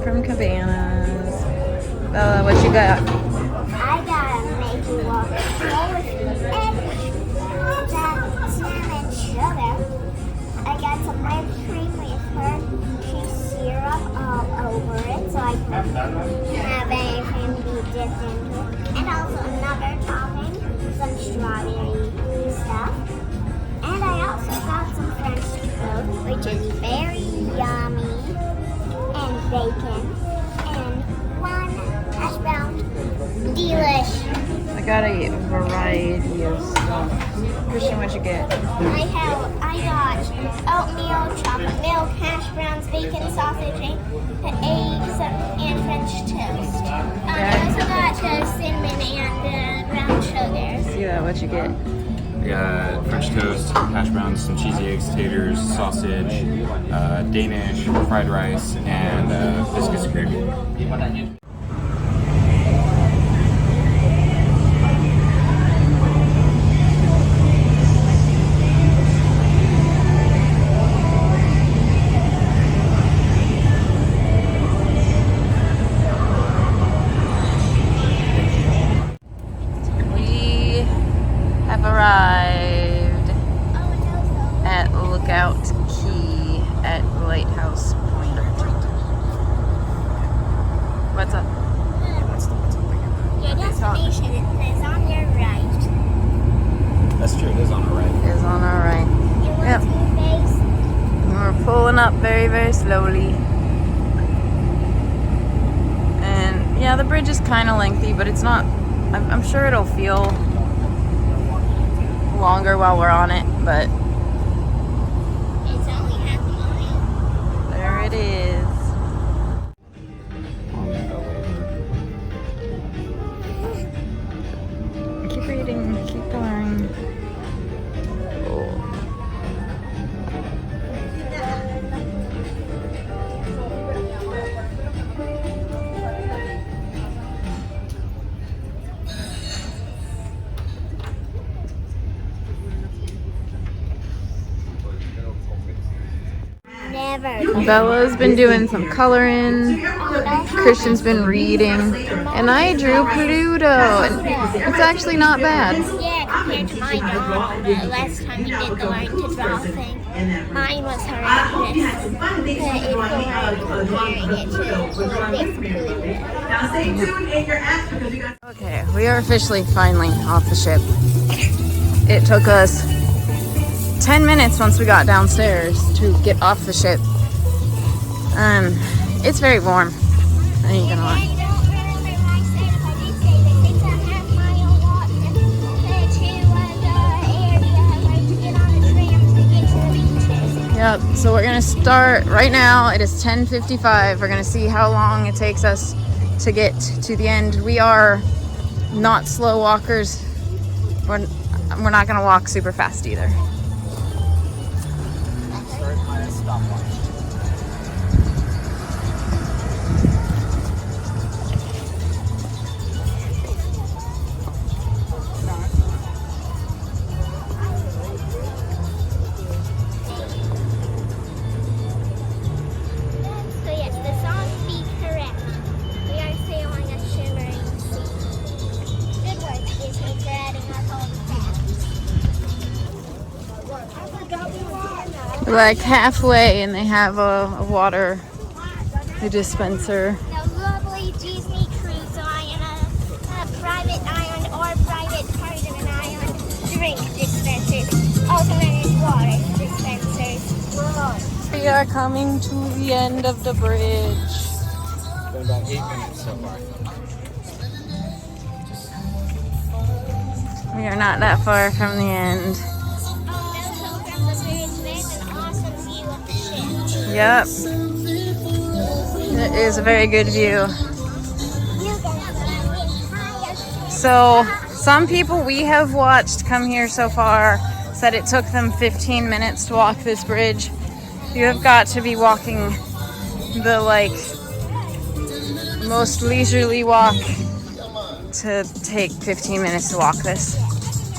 from Cabanas. Bella, what you got? I got a Maggie Walker with cinnamon sugar. I got some whipped cream with Hershey syrup all over it, so I can have anything to be dipped into it. And also another topping, some strawberry stuff. And I also got some French toast, which is very yummy, and bacon, and one hash brown. Delish. I got a variety of stuff. Christian, what'd you get? I got oatmeal, chocolate milk, hash browns, bacon, sausage, eggs, and French toast. I also got cinnamon and brown sugar. See that? What'd you get? I got French toast, hash browns, some cheesy eggs, taters, sausage, Danish, fried rice, and biscuits and gravy. Arrived at Lookout Cay at Lighthouse Point. What's up? Your destination is on your right. That's true, it is on our right. It is on our right. You want Yep. to face? And we're pulling up very, very slowly. And yeah, the bridge is kind of lengthy, but it's not, I'm sure it'll feel longer while we're on it, but It's only half a mile. there it is. Keep reading, keep going. Oh. Never. Bella's been doing some coloring. Christian's been reading, and I drew Pluto, and it's actually not bad. Yeah, compared to my dog. The last time we did the learn to draw thing, mine was horrendous. Comparing it to this. Okay, we are officially finally off the ship. It took us 10 minutes once we got downstairs to get off the ship. It's very warm. I ain't gonna lie. I don't remember if I said, if I did say that it's a half-mile walk to the area where to get on the trams to get to the beaches. Yep, so we're gonna start right now. It is 10:55. We're gonna see how long it takes us to get to the end. We are not slow walkers. We're not gonna walk super fast either. So yes, the song be correct. We are sailing a shimmering sea. Good work, Disney, for adding up all the facts. I forgot we were We're like halfway, and they have a water dispenser. the lovely Disney cruise line, a private island or private part of an island drink dispensers. Also known as water dispensers. We are coming to the end of the bridge. It's been about 8 minutes so far. We are not that far from the end. Also from the bridge, there's an awesome view of the ship. Yep. It is a very good view. So, some people we have watched come here so far said it took them 15 minutes to walk this bridge. You have got to be walking the most leisurely walk to take 15 minutes to walk this.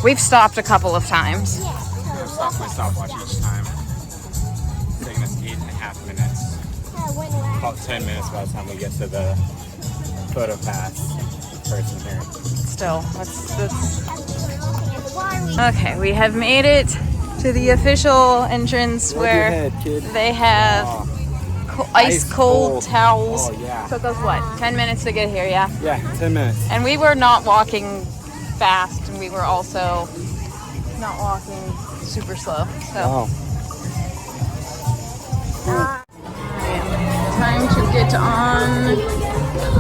We've stopped a couple of times. We have stopwatch each time. It's taking us 8.5 minutes. When we're about 10 minutes by the time we get to the photo pass person here. Still, let's okay, we have made it to the official entrance where they have ice cold towels. Oh, yeah. Took us what, 10 minutes to get here, yeah? Yeah, 10 minutes. And we were not walking fast, and we were also not walking super slow. So time to get on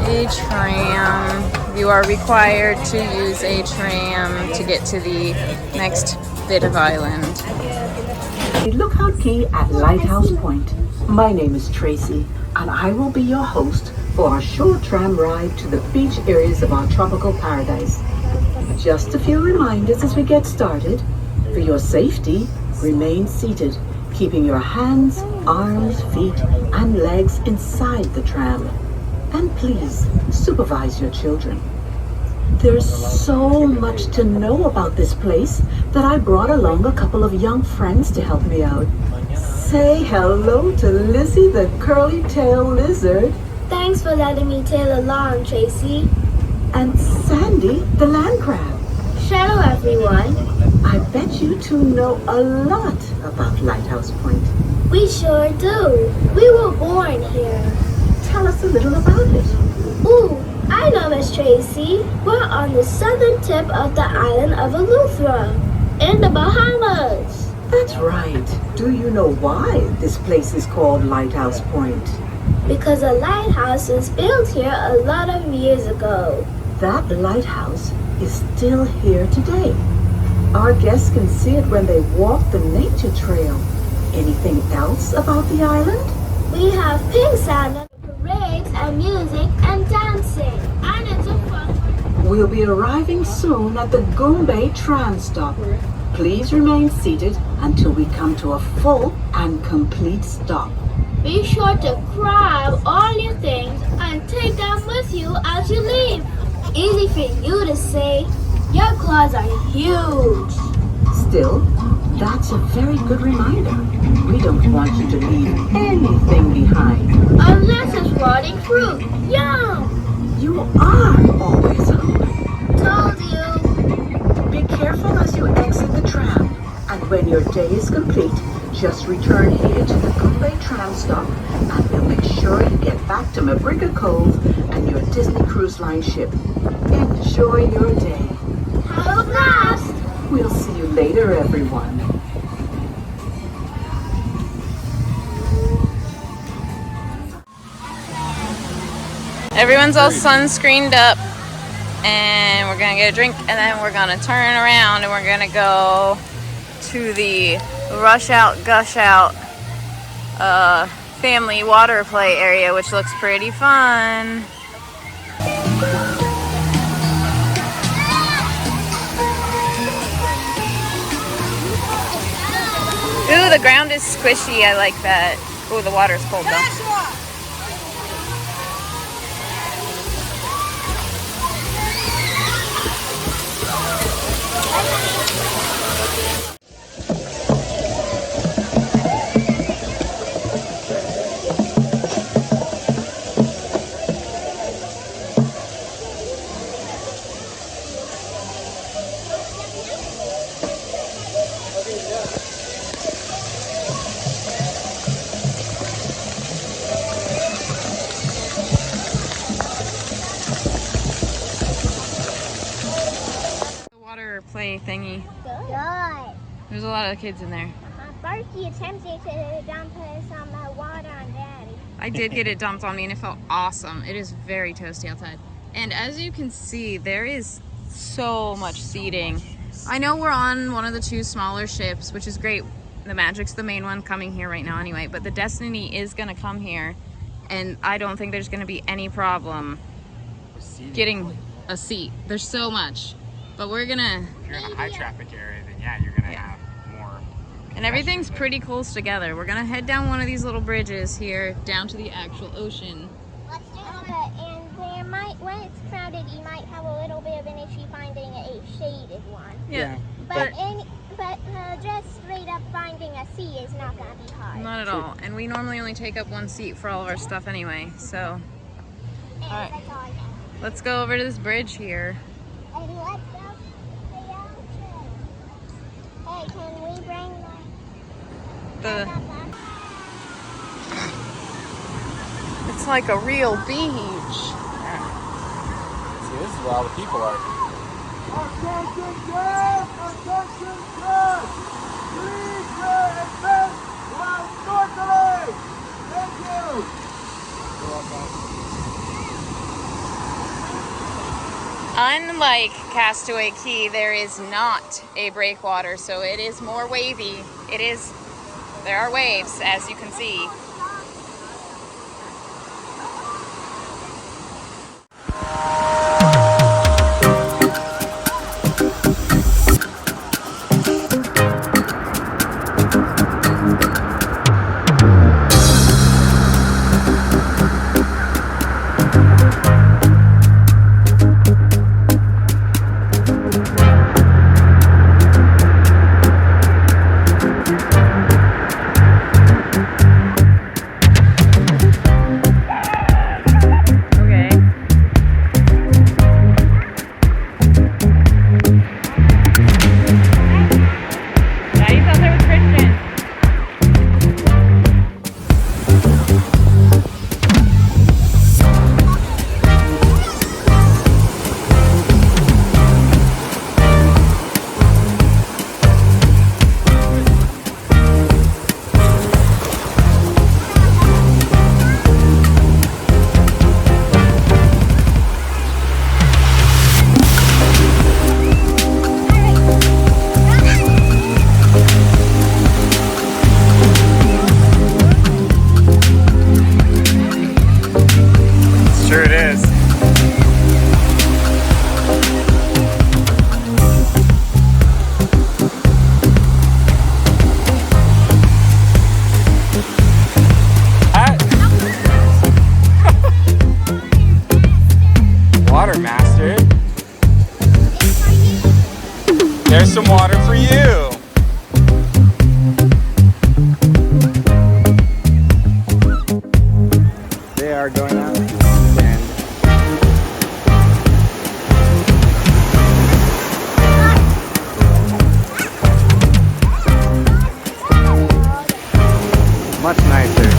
a tram. You are required to use a tram to get to the next bit of island. Lookout Cay at Lighthouse Point. My name is Tracy, and I will be your host for a short tram ride to the beach areas of our tropical paradise. Just a few reminders as we get started. For your safety, remain seated, keeping your hands, arms, feet, and legs inside the tram. And please, supervise your children. There's so much to know about this place that I brought along a couple of young friends to help me out. Say hello to Lizzie the curly-tailed lizard. Thanks for letting me tail along, Tracy. And Sandy the land crab. Hello, everyone. I bet you two know a lot about Lighthouse Point. We sure do. We were born here. Tell us a little about it. Ooh, I know, Miss Tracy. We're on the southern tip of the island of Eleuthera, in the Bahamas. That's right. Do you know why this place is called Lighthouse Point? Because a lighthouse was built here a lot of years ago. That lighthouse is still here today. Our guests can see it when they walk the nature trail. Anything else about the island? We have pink sand, parades, and music and dancing. And it's a fun. We'll be arriving soon at the Goombay tram stop. Please remain seated until we come to a full and complete stop. Be sure to grab all your things and take them with you as you leave. Easy for you to say. Your claws are huge. Still, that's a very good reminder. We don't want you to leave anything behind. Unless it's rotting fruit. Yum! You are always hungry. Told you. Be careful as you exit the tram. And when your day is complete, just return here to the Goombay tram stop and we'll make sure you get back to Miriya Cove and your Disney Cruise Line ship. Enjoy your day. Have a blast! We'll see you later, everyone. Everyone's all sunscreened up, and we're gonna get a drink, and then we're gonna turn around and we're gonna go to the Rush Out, Gush Out family water play area, which looks pretty fun. Ooh, the ground is squishy. I like that. Ooh, the water's cold though. Play thingy. Good. There's a lot of kids in there. Barky attempted to dump some water on Daddy. I did get it dumped on me and it felt awesome. It is very toasty outside. And as you can see, there is so much seating. I know we're on one of the two smaller ships, which is great. The Magic's the main one coming here right now anyway, but the Destiny is gonna come here and I don't think there's gonna be any problem getting a seat. There's so much. But we're gonna... If you're in a high traffic area, then yeah, you're gonna have more. And everything's pretty close together. We're gonna head down one of these little bridges here, down to the actual ocean. Let's do it. And there might, when it's crowded, you might have a little bit of an issue finding a shaded one. Yeah. But But just straight up finding a seat is not gonna be hard. Not at all. And we normally only take up one seat for all of our stuff anyway, so. And Alright. that's all I got. Let's go over to this bridge here. And let's go to the ocean. Hey, can we bring It's like a real beach. See, this is where all the people are. Attention guests! Attention guests! Please wear a vest while snorkeling! Thank you! Unlike Castaway Cay, there is not a breakwater, so it is more wavy. There are waves, as you can see. There's some water for you. They are going out and much nicer.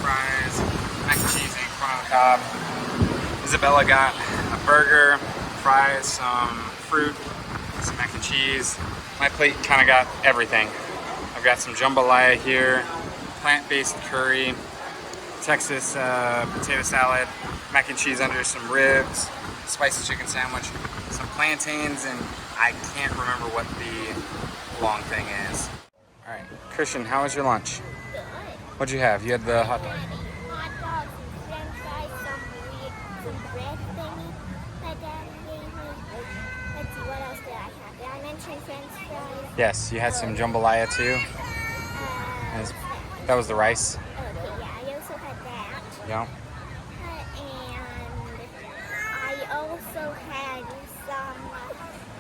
fries, mac and cheese, and corn on the cob. Isabella got a burger, fries, some fruit, some mac and cheese. My plate kind of got everything. I've got some jambalaya here, plant-based curry, Texas potato salad, mac and cheese under some ribs, spicy chicken sandwich, some plantains, and I can't remember what the long thing is. All right, Christian, how was your lunch? Good. What'd you have? You had the hot dog. Hot dogs and french fries, some bread thingy. My dad gave me. Let's see, what else did I have? Did I mention french fries? Yes, you had some jambalaya too. That was the rice. Okay, yeah, I also had that. Yeah. And I also had some,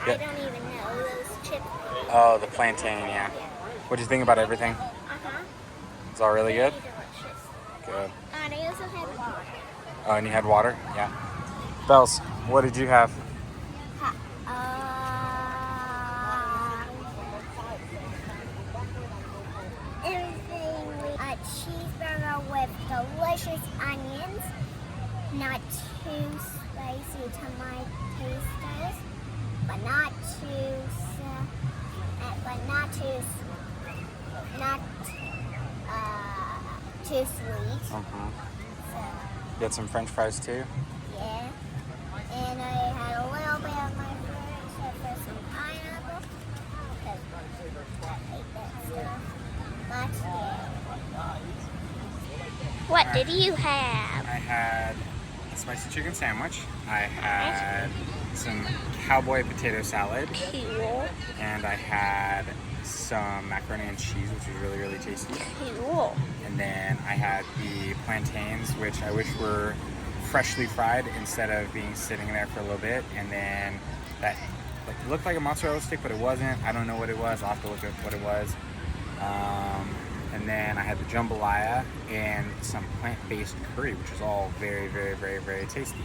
Yep. I don't even know, those chips. Oh, the plantain, yeah. What'd you think about everything? Uh-huh. It's all really good? Very delicious. Good. And I also had water. Oh, and you had water? Yeah. Bells, what did you have? Everything with a cheeseburger with delicious onions, not too spicy to my tasters, but not too too sweet. Uh-huh. So You had some french fries too? yeah, and I had a little bit of my fruit for some pineapple. Because I hate that stuff. But yeah. What did you have? I had a spicy chicken sandwich. I had some cowboy potato salad. Cool. And I had some macaroni and cheese, which was really, really tasty. Cool. And then I had the plantains, which I wish were freshly fried instead of being sitting there for a little bit. And then that looked like a mozzarella stick, but it wasn't. I don't know what it was. I'll have to look at what it was. And then I had the jambalaya and some plant-based curry, which was all very, very, very, very tasty.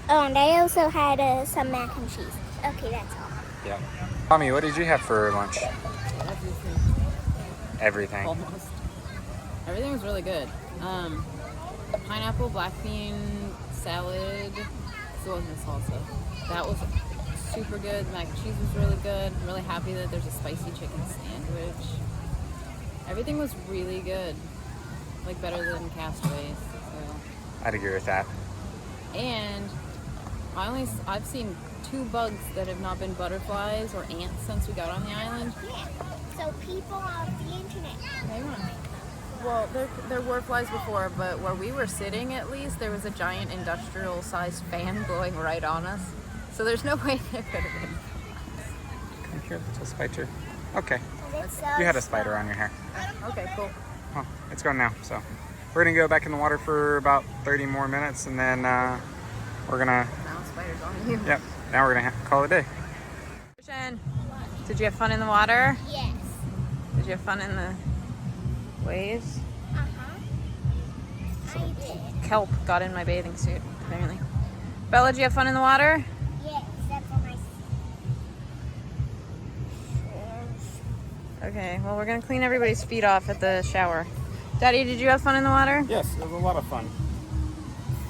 Oh, and I also had some mac and cheese. Okay, that's all. Yeah. Tommy, what did you have for lunch? Everything. Almost. Everything was really good. Pineapple, black bean salad. It wasn't a salsa. That was super good. The mac and cheese was really good. I'm really happy that there's a spicy chicken sandwich. Everything was really good. Like better than Castaways. So. I'd agree with that. And I've seen 2 bugs that have not been butterflies or ants since we got on the island. Yeah. So people off the internet. Well, there were flies before, but where we were sitting at least, there was a giant industrial-sized fan blowing right on us. So there's no way there could have been. Come here, little spider. Okay. So You had a spider on your hair. Okay, cool. Well, it's gone now, so. We're gonna go back in the water for about 30 more minutes, and then we're gonna, Now spider's on you. yep, now we're gonna call it a day. Christian, did you have fun in the water? Yes. Did you have fun in the waves? I did. Kelp got in my bathing suit, apparently. Bella, did you have fun in the water? Yes, except for my. Okay, well, we're gonna clean everybody's feet off at the shower. Daddy, did you have fun in the water? Yes, it was a lot of fun.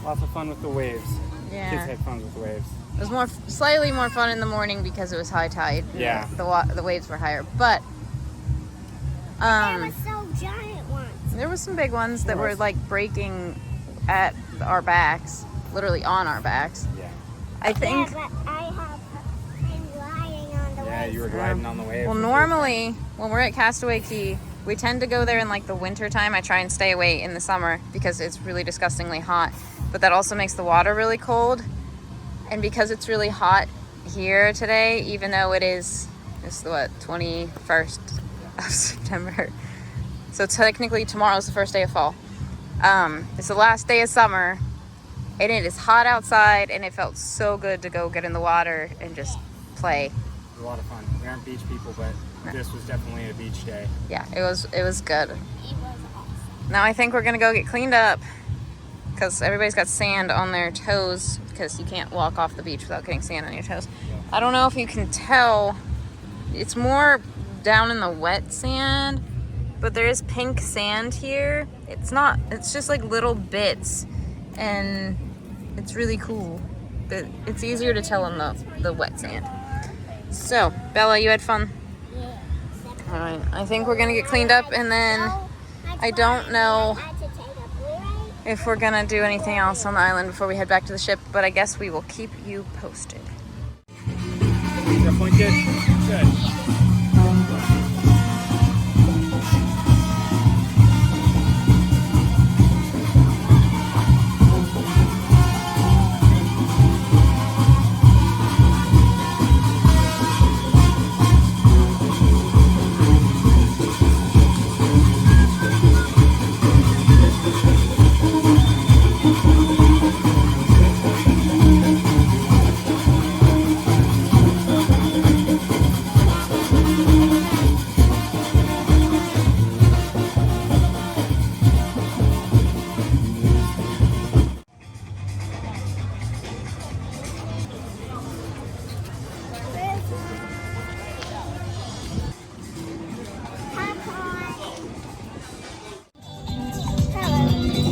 Lots of fun with the waves. Yeah. Kids had fun with the waves. It was slightly more fun in the morning because it was high tide. Yeah. The waves were higher, but There were so giant ones. there was some big ones that were like breaking at our backs, literally on our backs. Yeah. I think. Yeah, but I have been lying on the Yeah, waves. you were gliding on the waves. Well, normally when we're at Castaway Cay, we tend to go there in like the winter time. I try and stay away in the summer because it's really disgustingly hot. But that also makes the water really cold. And because it's really hot here today, even though it's the 21st of September. So technically tomorrow's the first day of fall. It's the last day of summer and it is hot outside and it felt so good to go get in the water and just play. It was a lot of fun. We aren't beach people, but this was definitely a beach day. Yeah, it was good. It was awesome. Now I think we're gonna go get cleaned up because everybody's got sand on their toes because you can't walk off the beach without getting sand on your toes. I don't know if you can tell, it's more down in the wet sand but there is pink sand here. It's just like little bits, and it's really cool. But it's easier to tell in the wet sand. So, Bella, you had fun? Yeah. All right, I think we're gonna get cleaned up, and then I don't know if we're gonna do anything else on the island before we head back to the ship, but I guess we will keep you posted. Definitely good. Good.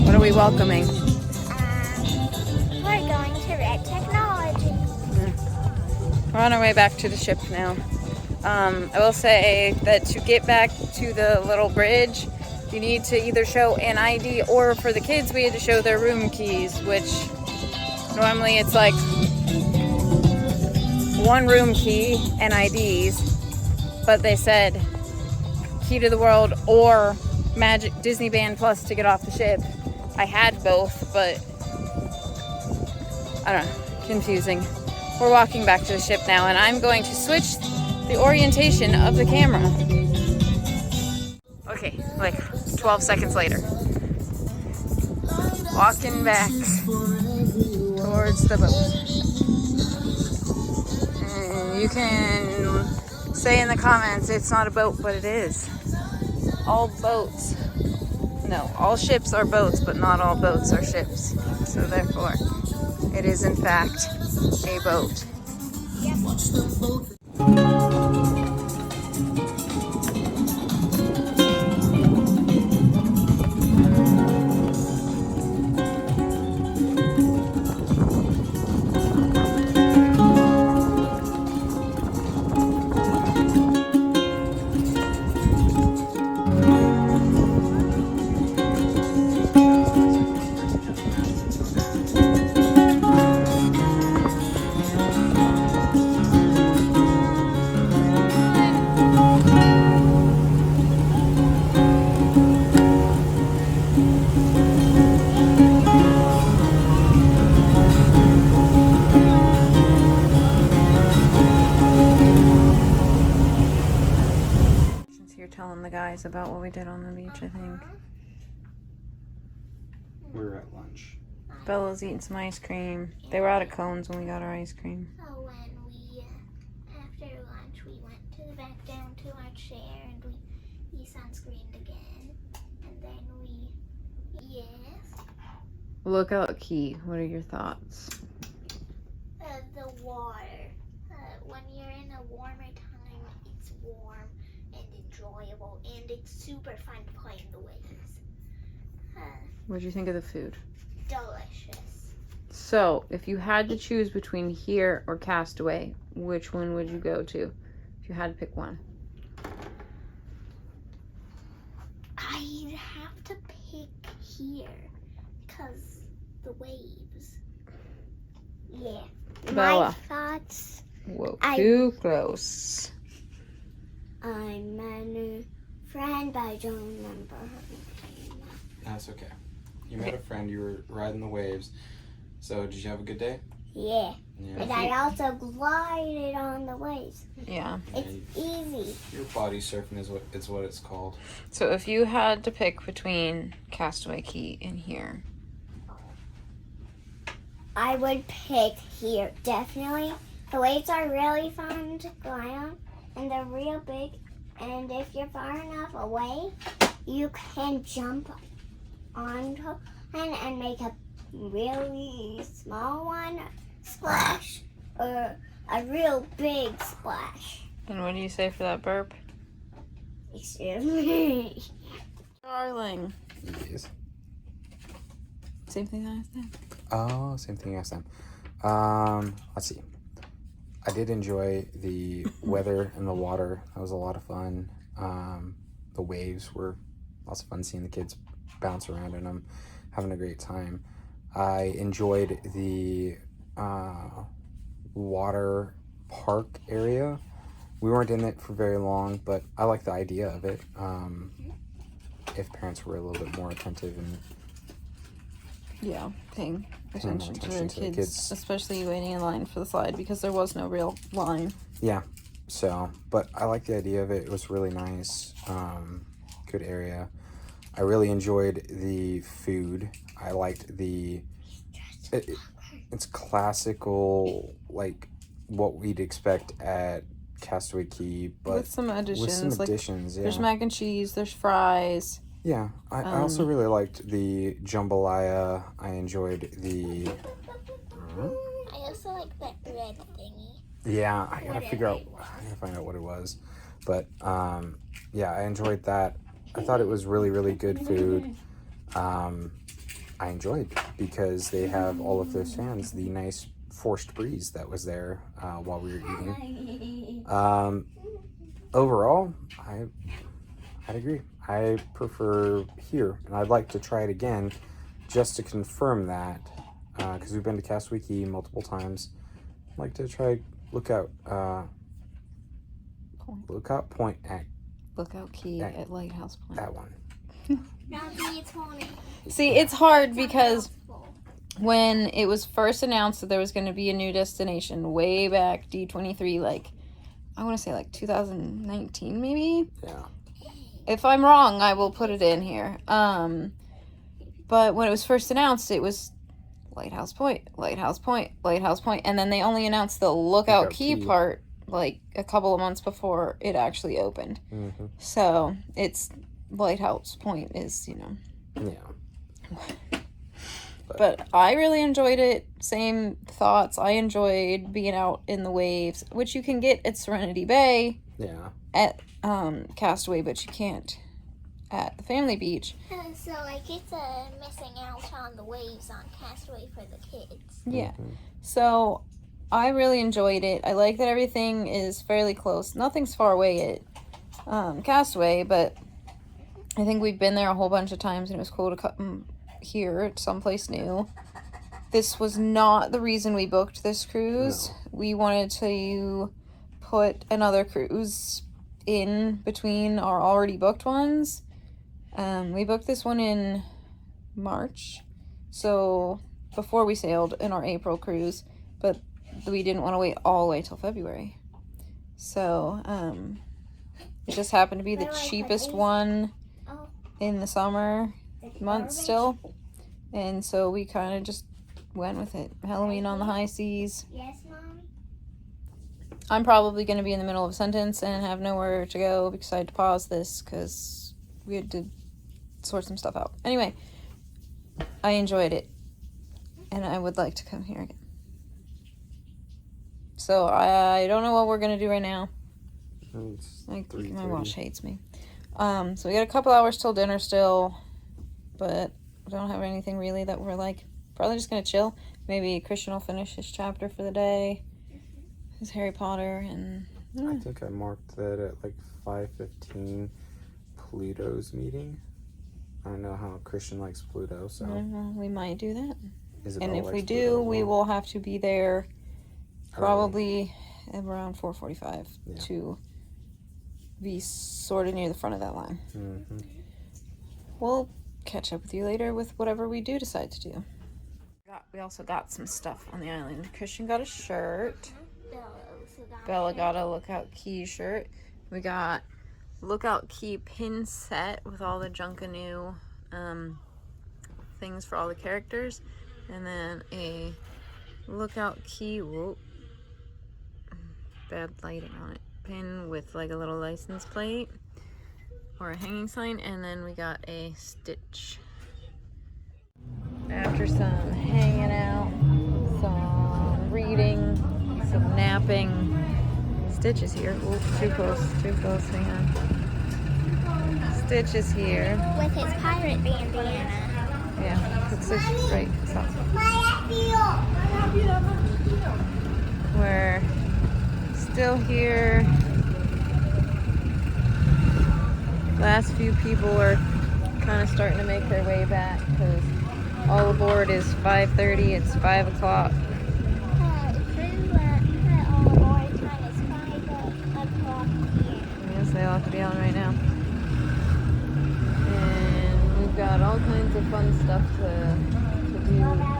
What are we welcoming? We're going to Red Technology. We're on our way back to the ship now. I will say that to get back to the little bridge, you need to either show an ID, or for the kids, we had to show their room keys, which normally it's like one room key and IDs, but they said key to the world or Magic Disney Band Plus to get off the ship. I had both, but I don't know, confusing. We're walking back to the ship now, and I'm going to switch the orientation of the camera. Okay, like 12 seconds later. Walking back towards the boat. And you can say in the comments it's not a boat, but it is. All boats. No, all ships are boats, but not all boats are ships. So therefore, it is in fact a boat. Telling the guys about what we did on the beach, I think. We were at lunch. Bella's eating some ice cream. They were out of cones when we got our ice cream. So when we, after lunch, we went back down to our chair and we sunscreened again. And then yes. Lookout Cay, what are your thoughts? The water. When you're in a warmer time, it's warm and enjoyable, and it's super fun to play in the waves. What do you think of the food? Delicious. So, if you had to choose between here or Castaway, which one would you go to? If you had to pick one. I'd have to pick here, because the waves. Yeah. Bella. My thoughts. Whoa, too close. I'm a friend, but I don't remember her name. That's okay. You met a friend, you were riding the waves. So, did you have a good day? Yeah. Yeah. And I also glided on the waves. Yeah. It's easy. Your body surfing is what it's called. So, if you had to pick between Castaway Cay and here. I would pick here, definitely. The waves are really fun to glide on, and they're real big. And if you're far enough away, you can jump onto and make a really small one splash, or a real big splash. And what do you say for that burp? Excuse me. Darling. Yes. Same thing I asked them. Oh, same thing last time. Let's see. I did enjoy the weather and the water. That was a lot of fun. The waves were lots of fun seeing the kids bounce around in them, having a great time. I enjoyed the water park area. We weren't in it for very long, but I like the idea of it. If parents were a little bit more attentive and paying attention to attention the to the kids, kids. especially waiting in line for the slide because there was no real line. yeah. So, but I like the idea of it. It was really nice. Good area. I really enjoyed the food. I liked it's classical, like what we'd expect at Castaway Cay, but With some additions. additions, There's mac and cheese, there's fries. Yeah, I also really liked the jambalaya. I enjoyed the... I also like that red thingy. Yeah, I gotta find out what it was. But, yeah, I enjoyed that. I thought it was really, really good food. I enjoyed because they have all of those fans, the nice forced breeze that was there while we were eating. Overall, I'd agree. I prefer here, and I'd like to try it again just to confirm that, because we've been to Castaway Cay multiple times. I'd like to try Lookout Point at Lookout Cay at Lighthouse Point. that one. See, it's hard because when it was first announced that there was going to be a new destination way back D23, like, I want to say like 2019 maybe? Yeah. If I'm wrong, I will put it in here. But when it was first announced, it was Lighthouse Point, Lighthouse Point, Lighthouse Point, and then they only announced the Lookout Cay part like a couple of months before it actually opened. Mm-hmm. So it's Lighthouse Point is, Yeah. But I really enjoyed it. Same thoughts. I enjoyed being out in the waves, which you can get at Serenity Bay. Yeah. At Castaway, but you can't at the family beach. So, like, it's missing out on the waves on Castaway for the kids. Yeah. Mm-hmm. So I really enjoyed it. I like that everything is fairly close. Nothing's far away at Castaway, but I think we've been there a whole bunch of times, and it was cool to come here at someplace new. This was not the reason we booked this cruise. No. We wanted to put another cruise in between our already booked ones. We booked this one in March, so before we sailed in our April cruise, but we didn't want to wait all the way till February. So it just happened to be the cheapest one in the summer months still, and so we kind of just went with it. Halloween on the high seas. Yes, Mommy? I'm probably going to be in the middle of a sentence and have nowhere to go because I had to pause this because we had to sort some stuff out. Anyway, I enjoyed it, and I would like to come here again. So I don't know what we're going to do right now. Like, my watch hates me. So we got a couple hours till dinner still, but we don't have anything really that we're like, probably just going to chill. Maybe Christian will finish his chapter for the day. His Harry Potter, and I think I marked that at like 5:15, Pluto's meeting. I don't know how Christian likes Pluto, so we might do that. Isabella And if we likes do, Pluto as we well. will have to be there probably around 4:45 to be sort of near the front of that line. Mm-hmm. We'll catch up with you later with whatever we do decide to do. We also got some stuff on the island. Christian got a shirt. Bella got a Lookout Cay shirt. We got Lookout Cay pin set with all the Junkanoo things for all the characters. And then a Lookout Cay, bad lighting on it, pin with like a little license plate or a hanging sign. And then we got a Stitch. After some hanging out, some reading, some napping, Stitch is here. Ooh, too close, hang on. Stitch is here. with his pirate bandana. Yeah, put Stitch right. So we're still here. Last few people are kind of starting to make their way back because all aboard is 5:30. It's 5 o'clock. All aboard time is 5 o'clock here. Yes, they all have to be on right now. And we've got all kinds of fun stuff to do tonight.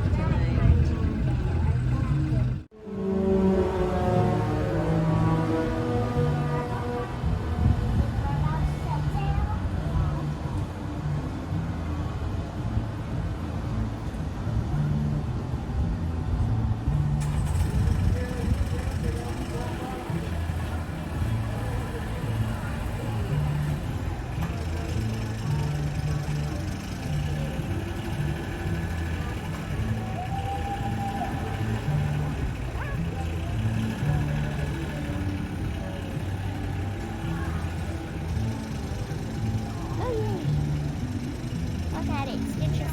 Look at it, Stitch is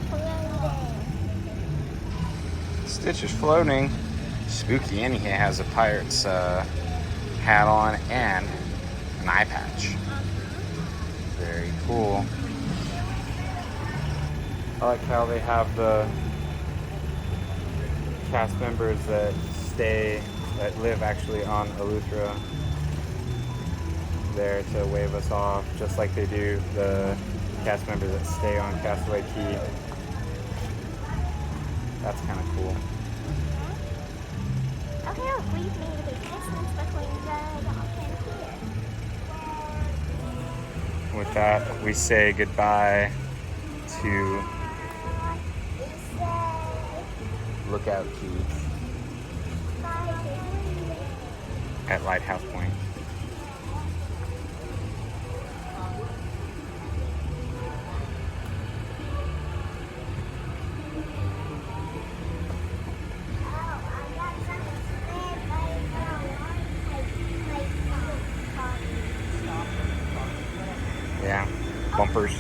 floating. Stitch is floating. Spooky Annie has a pirate's hat on and an eye patch. Very cool. I like how they have the cast members that live actually on Eleuthera there to wave us off, just like they do the cast members that stay on Castaway Key. That's kind of cool. Okay, look, we've made a big distance between the dock and here. With that, we say goodbye to Lookout Cay at Lighthouse Point. Yeah, bumpers.